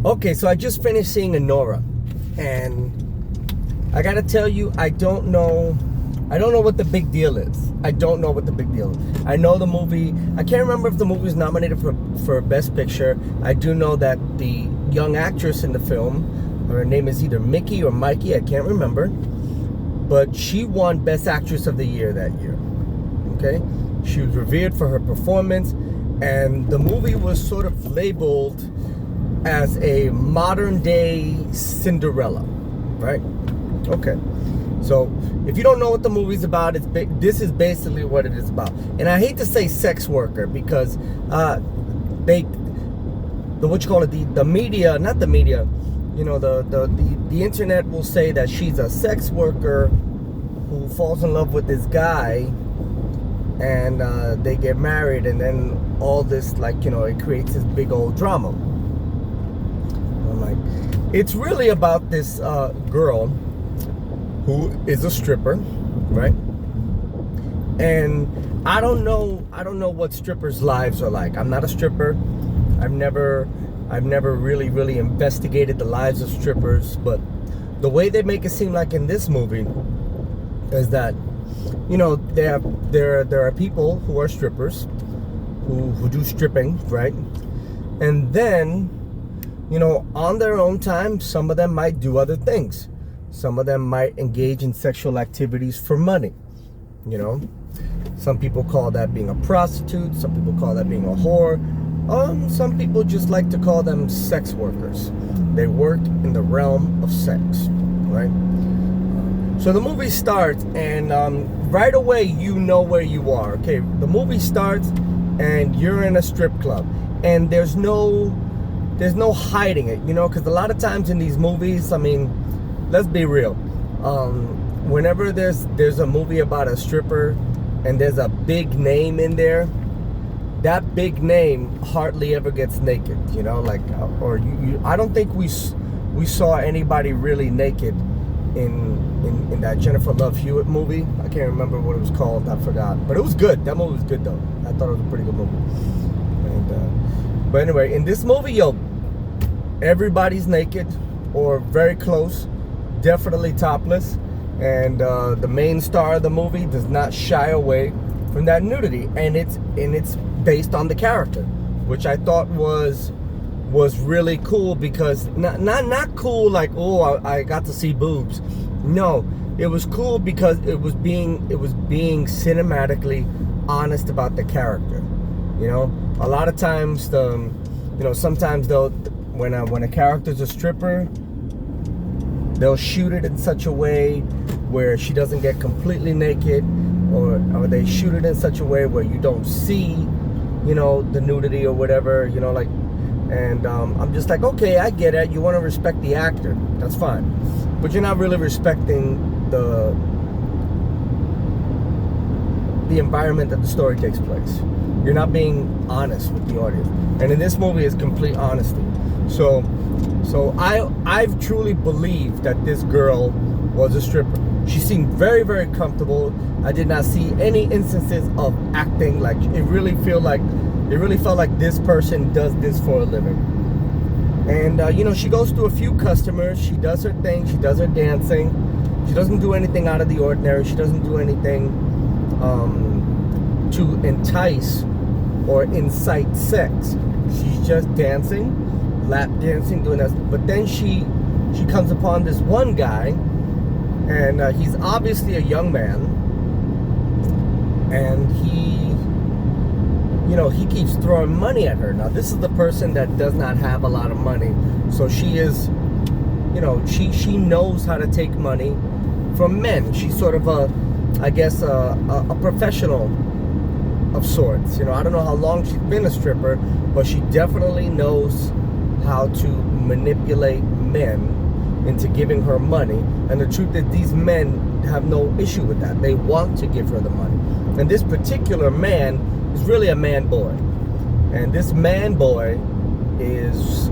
Okay, so I just finished seeing Anora, and I gotta tell you, I don't know what the big deal is. I don't know what the big deal is. I know the movie, I can't remember if the movie was nominated for Best Picture. I do know that the young actress in the film, her name is either Mickey or Mikey, I can't remember, but she won Best Actress of the Year that year, okay? She was revered for her performance, and the movie was sort of labeled as a modern day Cinderella, right? Okay, so if you don't know what the movie's about, this is basically what it is about. And I hate to say sex worker because the media, not the media, you know, the internet will say that she's a sex worker who falls in love with this guy, and they get married, and then all this, like, you know, it creates this big old drama. I'm like, it's really about this girl who is a stripper, right? And I don't know what strippers' lives are like. I'm not a stripper. I've never really investigated the lives of strippers, but the way they make it seem like in this movie is that, you know, there are people who are strippers who do stripping, right? And then, you know, on their own time, some of them might do other things. Some of them might engage in sexual activities for money, you know. Some people call that being a prostitute. Some people call that being a whore. Some people just like to call them sex workers. They work in the realm of sex, right? So the movie starts, and right away you know where you are. Okay, the movie starts, and you're in a strip club, and there's no hiding it, you know, because a lot of times in these movies, I mean, let's be real. Whenever there's a movie about a stripper and there's a big name in there, that big name hardly ever gets naked, you know, like, or I don't think we saw anybody really naked in that Jennifer Love Hewitt movie. I can't remember what it was called. I forgot, but it was good. That movie was good though. I thought it was a pretty good movie. And but anyway, in this movie, yo, everybody's naked or very close, definitely topless, and the main star of the movie does not shy away from that nudity, and it's based on the character, which I thought was really cool, because not cool like, oh, I got to see boobs. No, it was cool because it was being cinematically honest about the character. You know, a lot of times sometimes when a character's a stripper, they'll shoot it in such a way where she doesn't get completely naked, or they shoot it in such a way where you don't see, you know, the nudity or whatever, you know, like. And I'm just like, okay, I get it. You want to respect the actor, that's fine, but you're not really respecting the environment that the story takes place. You're not being honest with the audience, and in this movie, it's complete honesty. So I've truly believed that this girl was a stripper. She seemed very, very comfortable. I did not see any instances of acting. Like, it really felt like this person does this for a living. And you know, she goes through a few customers. She does her thing. She does her dancing. She doesn't do anything out of the ordinary. She doesn't do anything to entice or incite sex. She's just dancing, lap dancing, doing that. But then she comes upon this one guy, and he's obviously a young man, and he keeps throwing money at her. Now, this is the person that does not have a lot of money, so she is, you know, she knows how to take money from men. She's sort of a professional of sorts. You know, I don't know how long she's been a stripper, but she definitely knows how to manipulate men into giving her money. And the truth is, these men have no issue with that. They want to give her the money. And this particular man is really a man boy. And this man boy is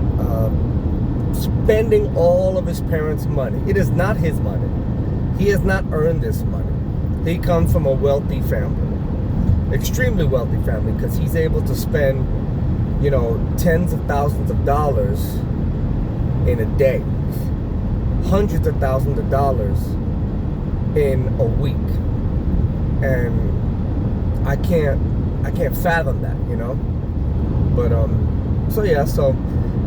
spending all of his parents' money. It is not his money. He has not earned this money. He comes from a wealthy family, extremely wealthy family, because he's able to spend, you know, tens of thousands of dollars in a day, hundreds of thousands of dollars in a week, and I can't fathom that, you know. But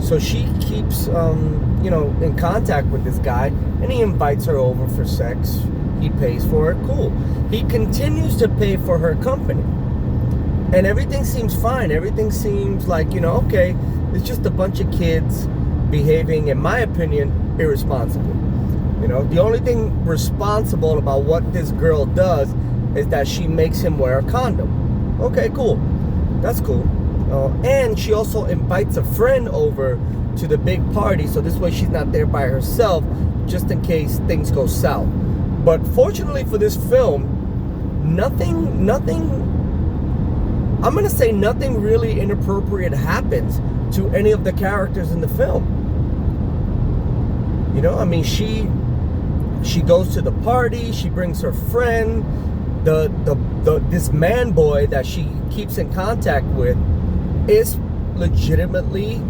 so she keeps in contact with this guy, and he invites her over for sex. He pays for it. Cool. He continues to pay for her company, and everything seems fine. Everything seems like, okay, it's just a bunch of kids behaving, in my opinion, irresponsible. The only thing responsible about what this girl does is that she makes him wear a condom. Okay, cool. That's cool. And she also invites a friend over to the big party, so this way she's not there by herself, just in case things go south. But fortunately for this film, nothing, I'm going to say nothing really inappropriate happens to any of the characters in the film. She goes to the party, she brings her friend, this man boy that she keeps in contact with is legitimately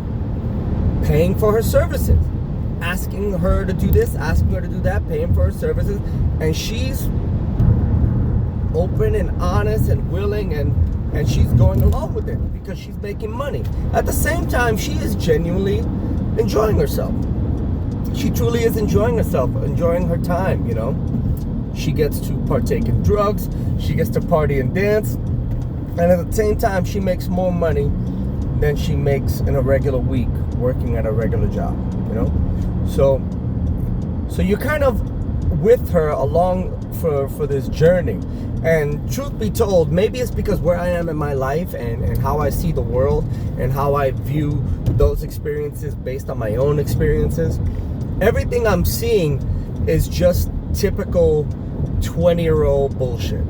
paying for her services, asking her to do this, asking her to do that, paying for her services, and she's open and honest and willing, and she's going along with it because she's making money. At the same time, she is genuinely enjoying herself. She truly is enjoying herself, enjoying her time, She gets to partake in drugs, she gets to party and dance, and at the same time, she makes more money than she makes in a regular week working at a regular job, So you're kind of with her along for this journey. And truth be told, maybe it's because where I am in my life and how I see the world and how I view those experiences based on my own experiences. Everything I'm seeing is just typical 20-year-old bullshit.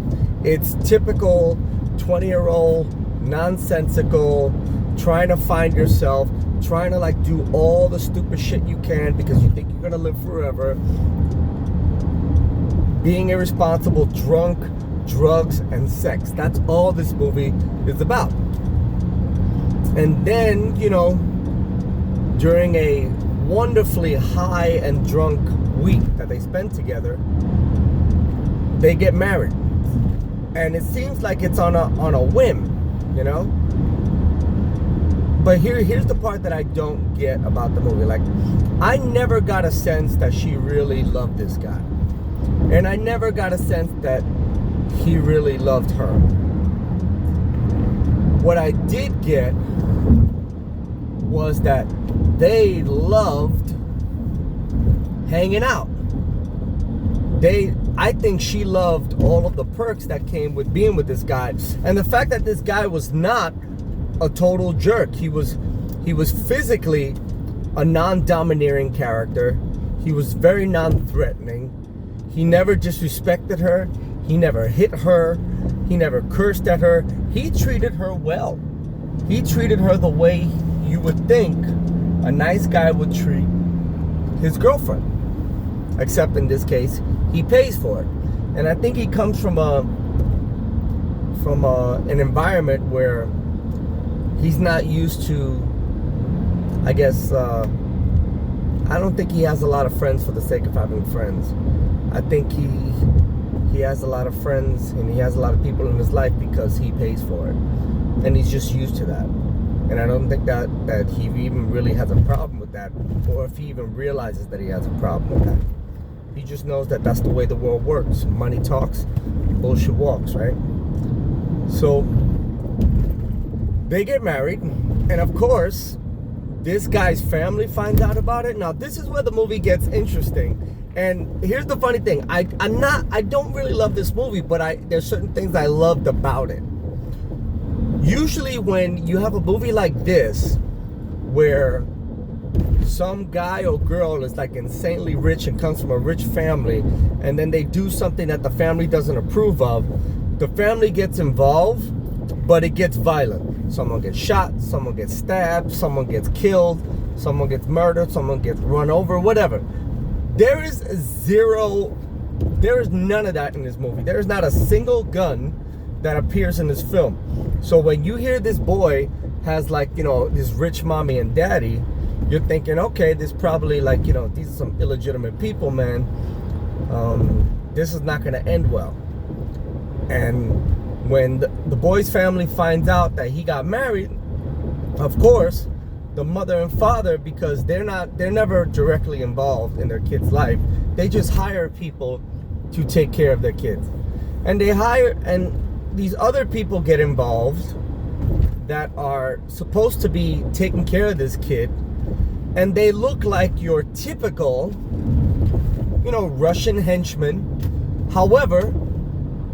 It's typical 20-year-old nonsensical, trying to find yourself, trying to do all the stupid shit you can because you think you're gonna live forever. Being irresponsible, drunk, drugs, and sex. That's all this movie is about. And then, during a wonderfully high and drunk week that they spend together, they get married. And it seems like it's on a whim, But here's the part that I don't get about the movie. I never got a sense that she really loved this guy. And I never got a sense that he really loved her. What I did get was that they loved hanging out. I think she loved all of the perks that came with being with this guy. And the fact that this guy was not a total jerk. He was physically a non-domineering character. He was very non-threatening. He never disrespected her. He never hit her. He never cursed at her. He treated her well. He treated her the way you would think a nice guy would treat his girlfriend. Except in this case, he pays for it. And I think he comes from an environment where he's not used to, I guess, I don't think he has a lot of friends for the sake of having friends. I think he has a lot of friends and he has a lot of people in his life because he pays for it. And he's just used to that. And I don't think that he even really has a problem with that, or if he even realizes that he has a problem with that. He just knows that that's the way the world works. Money talks, bullshit walks, right? So they get married, and of course, this guy's family finds out about it. Now, this is where the movie gets interesting. And here's the funny thing. I don't really love this movie, but there's certain things I loved about it. Usually when you have a movie like this, where some guy or girl is insanely rich and comes from a rich family, and then they do something that the family doesn't approve of, the family gets involved, but it gets violent. Someone gets shot, someone gets stabbed, someone gets killed, someone gets murdered, someone gets run over, whatever. There is none of that in this movie. There is not a single gun that appears in this film. So when you hear this boy has this rich mommy and daddy, you're thinking, okay, this probably like, these are some illegitimate people, man. This is not going to end well. And when the boy's family finds out that he got married, of course, the mother and father, because they're never directly involved in their kid's life, they just hire people to take care of their kids. And these other people get involved that are supposed to be taking care of this kid, and they look like your typical, Russian henchmen. However,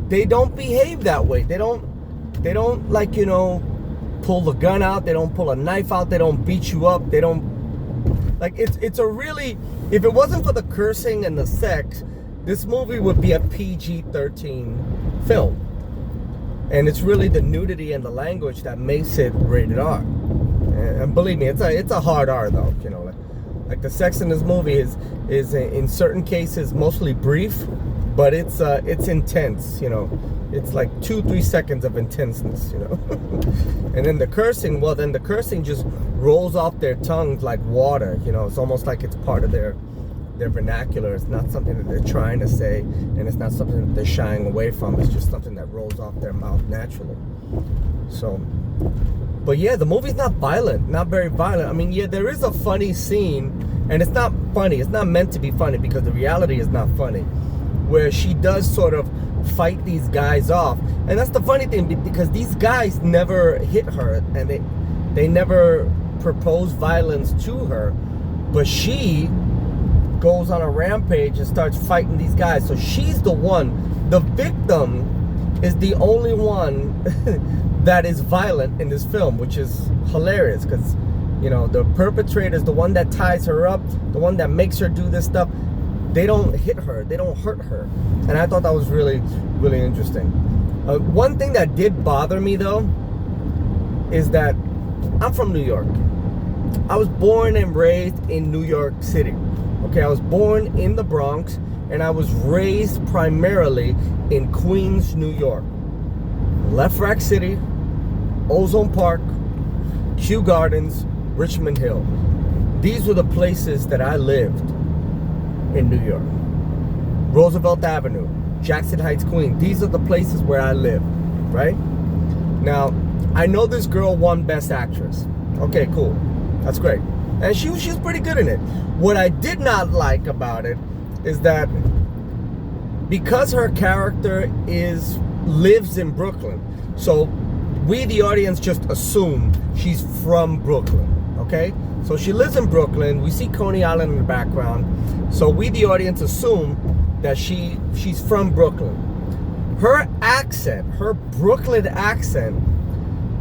they don't behave that way. They don't like, pull the gun out. They don't pull a knife out. They don't beat you up. They don't, like, it's a really, if it wasn't for the cursing and the sex, this movie would be a PG-13 film. And it's really the nudity and the language that makes it rated R. And believe me, it's a hard R though. Like the sex in this movie is in certain cases mostly brief, but it's intense. It's like 2-3 seconds of intenseness. And then the cursing just rolls off their tongues like water. It's almost like it's part of their vernacular. It's not something that they're trying to say, and it's not something that they're shying away from. It's just something that rolls off their mouth naturally. So, but yeah, the movie's not violent, not very violent. I mean, yeah, there is a funny scene, and it's not funny. It's not meant to be funny because the reality is not funny, where she does sort of fight these guys off. And that's the funny thing, because these guys never hit her, and they never propose violence to her, but she goes on a rampage and starts fighting these guys. So she's the victim is the only one that is violent in this film, which is hilarious, because the perpetrator is the one that ties her up, the one that makes her do this stuff. They don't hit her, they don't hurt her. And I thought that was really, really interesting. One thing that did bother me though is that I'm from New York. I was born and raised in New York City. Okay, I was born in the Bronx, and I was raised primarily in Queens, New York. Left Rack City, Ozone Park, Kew Gardens, Richmond Hill. These were the places that I lived in New York. Roosevelt Avenue, Jackson Heights, Queens. These are the places where I live, right? Now, I know this girl won Best Actress. Okay, cool. That's great. And she was pretty good in it. What I did not like about it is that because her character lives in Brooklyn, so we, the audience, just assume she's from Brooklyn, okay? So she lives in Brooklyn. We see Coney Island in the background. So we, the audience, assume that she's from Brooklyn. Her accent, her Brooklyn accent,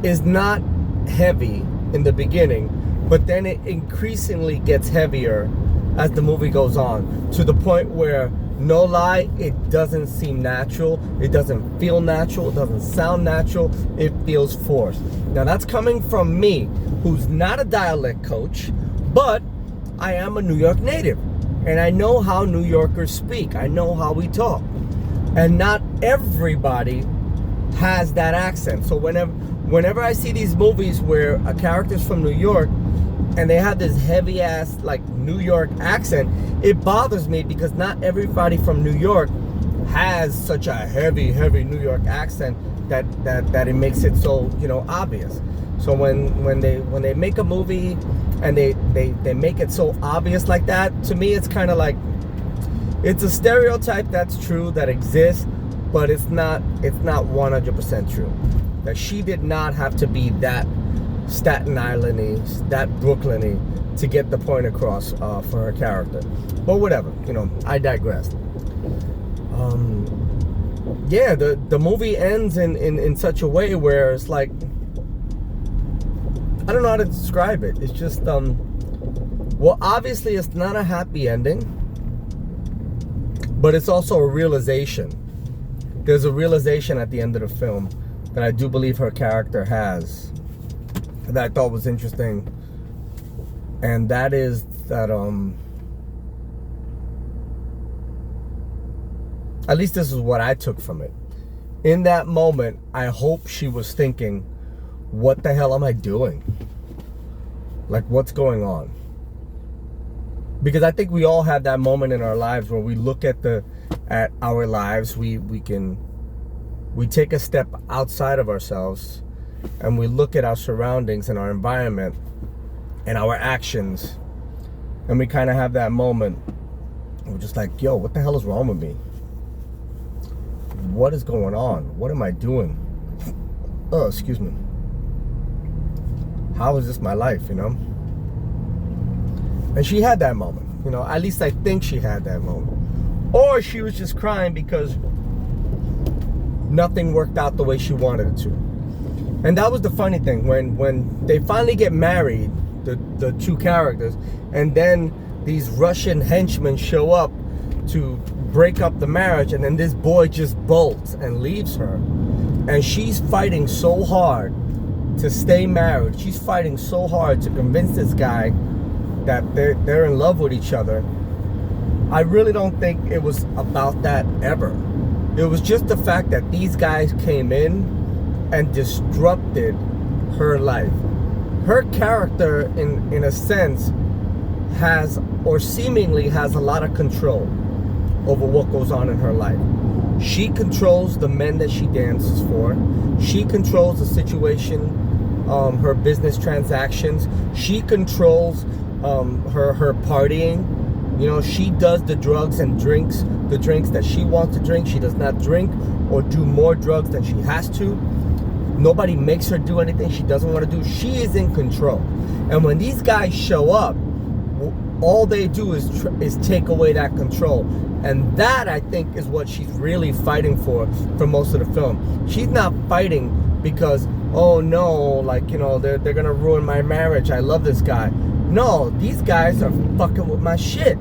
is not heavy in the beginning, but then it increasingly gets heavier as the movie goes on, to the point where, no lie, it doesn't seem natural. It doesn't feel natural. It doesn't sound natural. It feels forced. Now that's coming from me, who's not a dialect coach, but I am a New York native. And I know how New Yorkers speak. I know how we talk. And not everybody has that accent. So whenever I see these movies where a character's from New York, and they have this heavy ass like New York accent, it bothers me, because not everybody from New York has such a heavy New York accent that it makes it so obvious. So when they make a movie and they make it so obvious like that, to me it's kind of like, it's a stereotype that's true, that exists, but it's not 100% true. That she did not have to be that Staten Island-y, that Brooklyn-y to get the point across for her character. But whatever, I digress. Yeah, the movie ends in such a way where it's like, I don't know how to describe it. It's just, well, obviously it's not a happy ending, but it's also a realization. There's a realization at the end of the film that I do believe her character has, that I thought was interesting, and that is that at least this is what I took from it. In that moment, I hope she was thinking, what the hell am I doing? Like, what's going on? Because I think we all have that moment in our lives where we look at our lives, we take a step outside of ourselves, and we look at our surroundings and our environment and our actions, and we kind of have that moment. We're just like, yo, what the hell is wrong with me? What is going on? What am I doing? Oh, excuse me. How is this my life, you know? And she had that moment, you know. At least I think she had that moment. Or she was just crying because nothing worked out the way she wanted it to. And that was the funny thing. When they finally get married, the two characters, and then these Russian henchmen show up to break up the marriage, and then this boy just bolts and leaves her. And she's fighting so hard to stay married. She's fighting so hard to convince this guy that they're in love with each other. I really don't think it was about that ever. It was just the fact that these guys came in and disrupted her life. Her character, in a sense, has, or seemingly has, a lot of control over what goes on in her life. She controls the men that she dances for. She controls the situation, her business transactions. She controls her partying. You know, she does the drugs and drinks the drinks that she wants to drink. She does not drink or do more drugs than she has to. Nobody makes her do anything she doesn't want to do. She is in control. And when these guys show up, all they do is take away that control. And that, I think, is what she's really fighting for most of the film. She's not fighting because, oh no, like, you know, they're gonna ruin my marriage. I love this guy. No, these guys are fucking with my shit.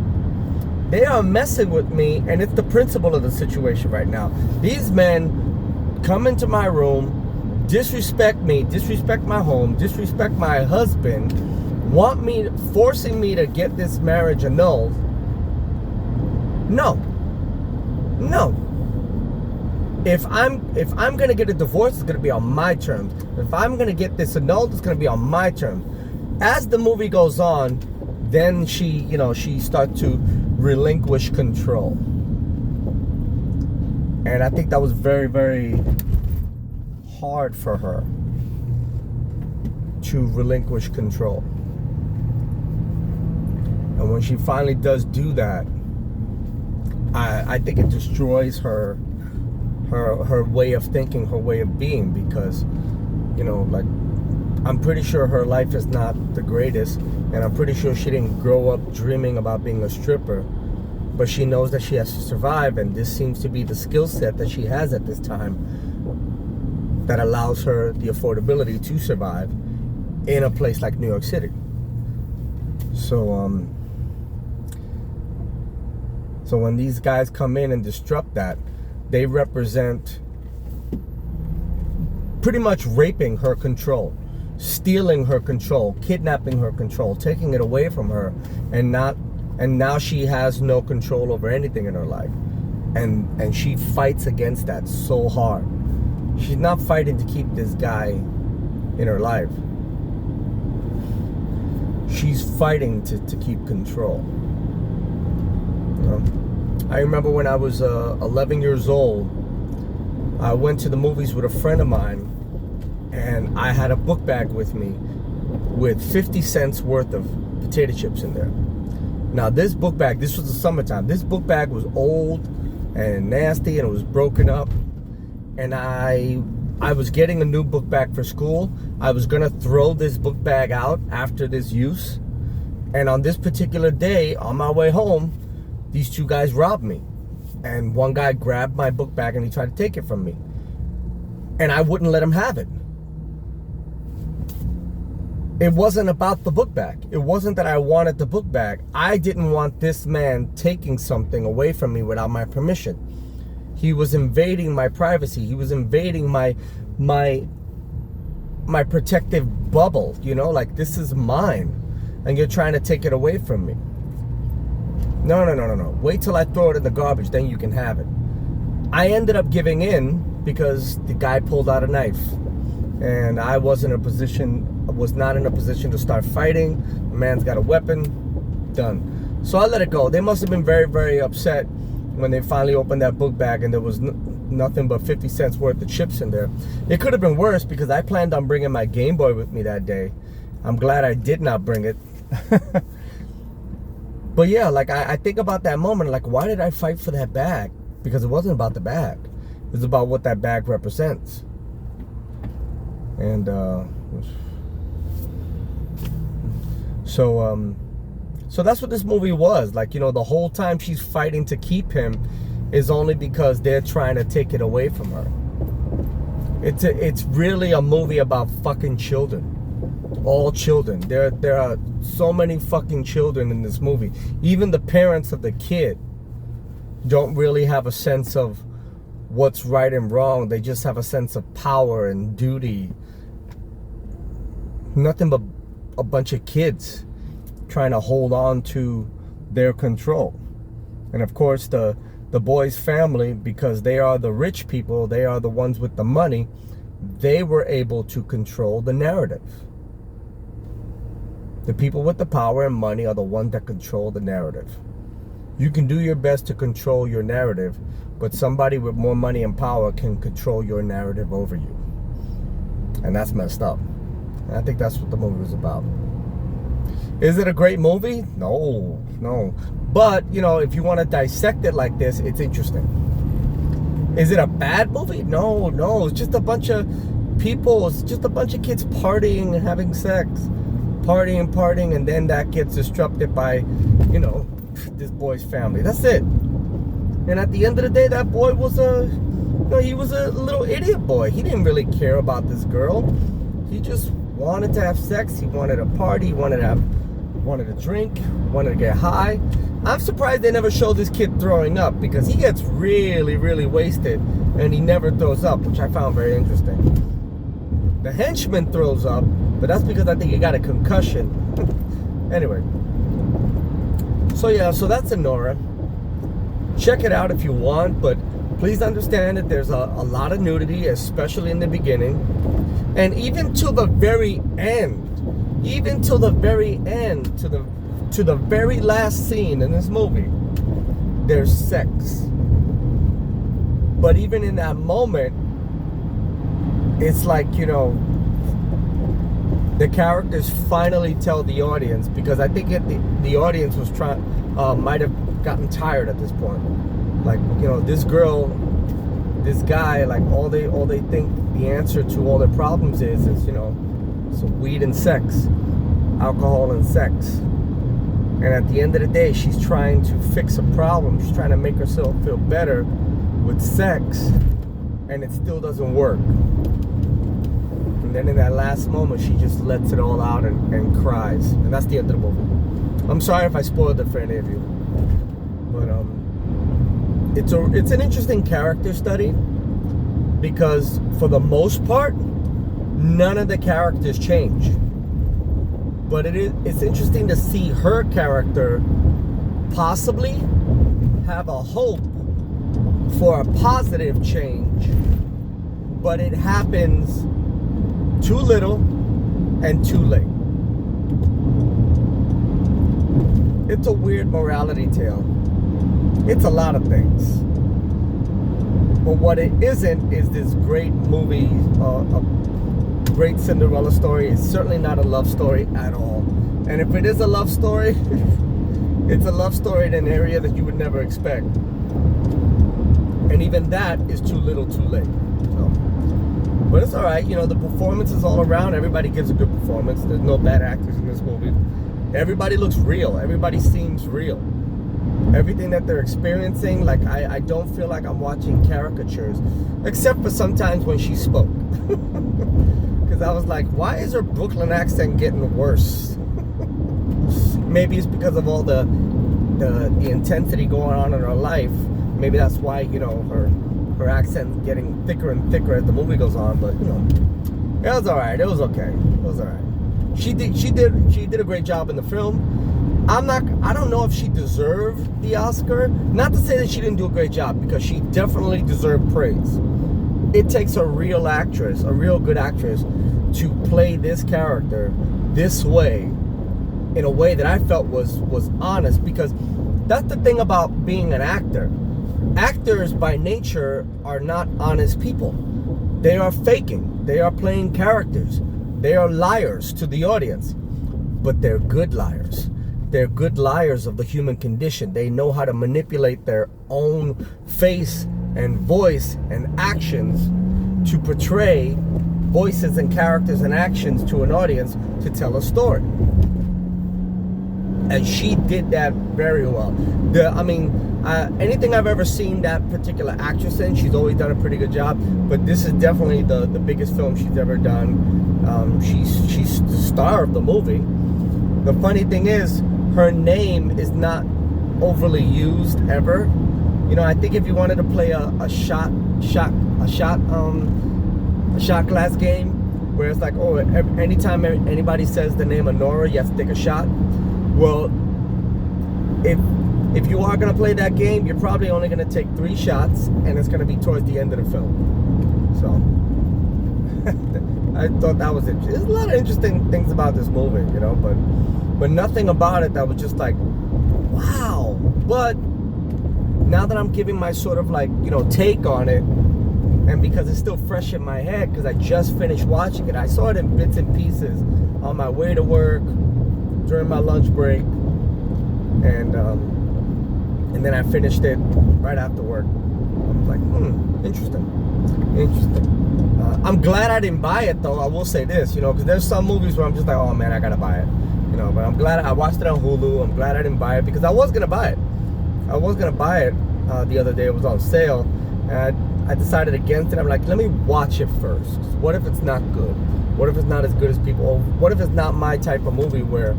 They are messing with me, and it's the principle of the situation right now. These men come into my room, disrespect me, disrespect my home, disrespect my husband, forcing me to get this marriage annulled. No. If I'm gonna get a divorce, it's gonna be on my terms. If I'm gonna get this annulled, it's gonna be on my terms. As the movie goes on, then she starts to relinquish control. And I think that was very, very hard for her to relinquish control. And when she finally does do that, I think it destroys her way of thinking, her way of being, because, you know, like, I'm pretty sure her life is not the greatest, and I'm pretty sure she didn't grow up dreaming about being a stripper, but she knows that she has to survive, and this seems to be the skill set that she has at this time that allows her the affordability to survive in a place like New York City. So when these guys come in and disrupt that, they represent pretty much raping her control, stealing her control, kidnapping her control, taking it away from her, and now she has no control over anything in her life. And she fights against that so hard. She's not fighting to keep this guy in her life. She's fighting to keep control. You know? I remember when I was 11 years old, I went to the movies with a friend of mine, and I had a book bag with me with 50 cents worth of potato chips in there. Now this book bag, this was the summertime, this book bag was old and nasty, and it was broken up, and I was getting a new book bag for school. I was gonna throw this book bag out after this use, and on this particular day, on my way home, these two guys robbed me. And one guy grabbed my book bag and he tried to take it from me. And I wouldn't let him have it. It wasn't about the book bag. It wasn't that I wanted the book bag. I didn't want this man taking something away from me without my permission. He was invading my privacy. He was invading my protective bubble, you know, like, this is mine, and you're trying to take it away from me. No. Wait till I throw it in the garbage, then you can have it. I ended up giving in because the guy pulled out a knife, and I was not in a position to start fighting. The man's got a weapon. Done. So I let it go. They must have been very, very upset when they finally opened that book bag and there was nothing but 50 cents worth of chips in there. It could have been worse because I planned on bringing my Game Boy with me that day. I'm glad I did not bring it. But yeah, like I think about that moment, like why did I fight for that bag? Because it wasn't about the bag. It was about what that bag represents. And so that's what this movie was. Like, you know, the whole time she's fighting to keep him is only because they're trying to take it away from her. It's really a movie about fucking children. All children. There are so many fucking children in this movie. Even the parents of the kid don't really have a sense of what's right and wrong. They just have a sense of power and duty. Nothing but a bunch of kids trying to hold on to their control. And of course the boy's family, because they are the rich people, they are the ones with the money, they were able to control the narrative. The people with the power and money are the ones that control the narrative. You can do your best to control your narrative, but somebody with more money and power can control your narrative over you. And that's messed up. And I think that's what the movie was about. Is it a great movie? No. But, you know, if you want to dissect it like this, it's interesting. Is it a bad movie? No. It's just a bunch of people. It's just a bunch of kids partying and having sex. Partying, and then that gets disrupted by, you know, this boy's family. That's it. And at the end of the day, that boy was he was a little idiot boy. He didn't really care about this girl. He just wanted to have sex. He wanted to party. He wanted to drink. Wanted to get high. I'm surprised they never show this kid throwing up, because he gets really, really wasted and he never throws up, which I found very interesting. The henchman throws up, but that's because I think he got a concussion. Anyway. So yeah, so that's Anora. Check it out if you want, but please understand that there's a lot of nudity, especially in the beginning. And even to the very end, to the very last scene in this movie, there's sex. But even in that moment, it's like, you know, the characters finally tell the audience, because I think the audience was might have gotten tired at this point. Like, you know, this girl, this guy, like all they think the answer to all their problems is, you know, some weed and sex, alcohol and sex. And at the end of the day, she's trying to fix a problem. She's trying to make herself feel better with sex, and it still doesn't work. And then in that last moment, she just lets it all out and cries. And that's the end of the movie. I'm sorry if I spoiled it for any of you. But it's an interesting character study, because for the most part, none of the characters change. But it's interesting to see her character possibly have a hope for a positive change, but it happens too little and too late. It's a weird morality tale. It's a lot of things. But what it isn't is this great movie, a great Cinderella story. It's certainly not a love story at all. And if it is a love story, it's a love story in an area that you would never expect. And even that is too little, too late. So, but it's all right. You know, the performance is all around. Everybody gives a good performance. There's no bad actors in this movie. Everybody looks real. Everybody seems real. Everything that they're experiencing, like I don't feel like I'm watching caricatures, except for sometimes when she spoke. Because I was like, why is her Brooklyn accent getting worse? Maybe it's because of all the intensity going on in her life. Maybe that's why, you know, her accent getting thicker and thicker as the movie goes on. But, you know, it was all right. It was okay. It was all right. She did a great job in the film. I don't know if she deserved the Oscar. Not to say that she didn't do a great job, because she definitely deserved praise. It takes a real actress, a real good actress, to play this character this way in a way that I felt was honest, because that's the thing about being an actor. Actors by nature are not honest people. They are faking. They are playing characters. They are liars to the audience, but they're good liars. They're good liars of the human condition. They know how to manipulate their own face and voice and actions to portray voices and characters and actions to an audience to tell a story. And she did that very well. Anything I've ever seen that particular actress in, she's always done a pretty good job. But this is definitely the biggest film she's ever done. She's the star of the movie. The funny thing is, her name is not overly used ever. You know, I think if you wanted to play a shot glass game, where it's like, oh, anytime anybody says the name Anora, you have to take a shot. Well, if you are gonna play that game, you're probably only gonna take 3 shots, and it's gonna be towards the end of the film. So I thought that was interesting. There's a lot of interesting things about this movie, you know, but nothing about it that was just like, wow. But now that I'm giving my sort of like, you know, take on it, and because it's still fresh in my head, because I just finished watching it, I saw it in bits and pieces on my way to work, during my lunch break, and then I finished it right after work. I was like, interesting. I'm glad I didn't buy it, though. I will say this, you know, because there's some movies where I'm just like, oh man, I gotta buy it, you know. But I'm glad I watched it on Hulu. I'm glad I didn't buy it, because I was gonna buy it. The other day. It was on sale, and I decided against it. I'm like, let me watch it first. What if it's not good? What if it's not as good as people? What if it's not my type of movie where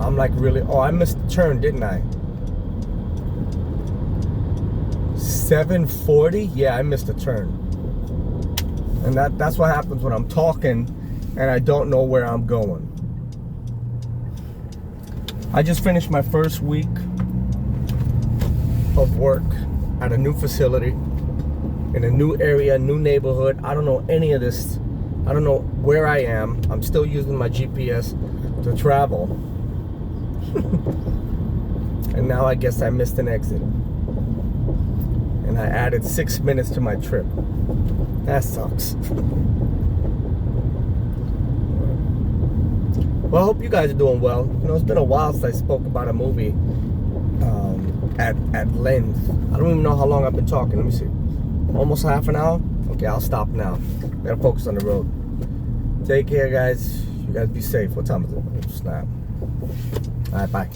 I'm like, really, oh, I missed the turn, didn't I? 740? Yeah, I missed a turn. And that's what happens when I'm talking and I don't know where I'm going. I just finished my first week of work at a new facility, in a new area, new neighborhood. I don't know any of this. I don't know where I am. I'm still using my GPS to travel. And now I guess I missed an exit. And I added 6 minutes to my trip. That sucks. Well, I hope you guys are doing well. You know, it's been a while since I spoke about a movie at length. I don't even know how long I've been talking. Let me see. Almost half an hour? Okay, I'll stop now. Gotta focus on the road. Take care, guys. You guys be safe. What time is it? Snap. All right, bye.